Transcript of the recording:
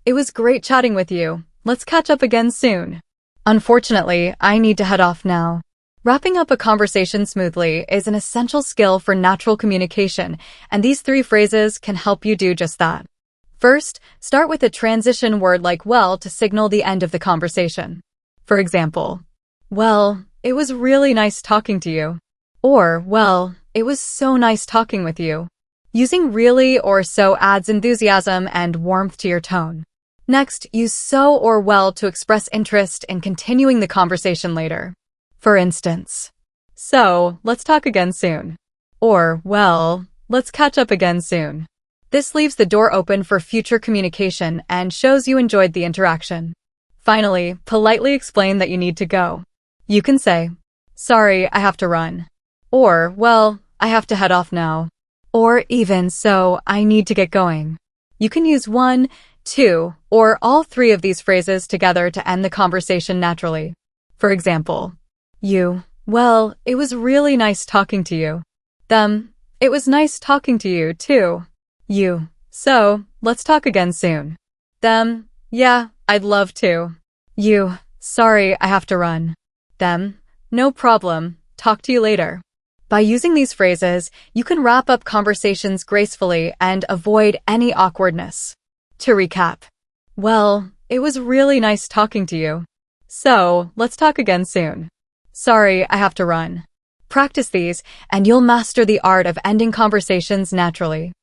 It was great chatting with you. Let's catch up again soon. Unfortunately, I need to head off now. Wrapping up a conversation smoothly is an essential skill for natural communication, and these 3 phrases can help you do just that. First, start with a transition word like well to signal the end of the conversation. For example, well, it was really nice talking to you. Or, well, it was so nice talking with you. Using really or so adds enthusiasm and warmth to your tone. Next, use so or well to express interest in continuing the conversation later. For instance, so, let's talk again soon. Or, well, let's catch up again soon. This leaves the door open for future communication and shows you enjoyed the interaction. Finally, politely explain that you need to go. You can say, sorry, I have to run. Or, well, I have to head off now. Or even, so, I need to get going. You can use 1, 2, or all 3 of these phrases together to end the conversation naturally. For example, you, well, it was really nice talking to you. Them, it was nice talking to you, too. You, so, let's talk again soon. Them, yeah, I'd love to. You, sorry, I have to run. Them, no problem, talk to you later. By using these phrases, you can wrap up conversations gracefully and avoid any awkwardness. To recap, well, it was really nice talking to you. So, let's talk again soon. Sorry, I have to run. Practice these, and you'll master the art of ending conversations naturally.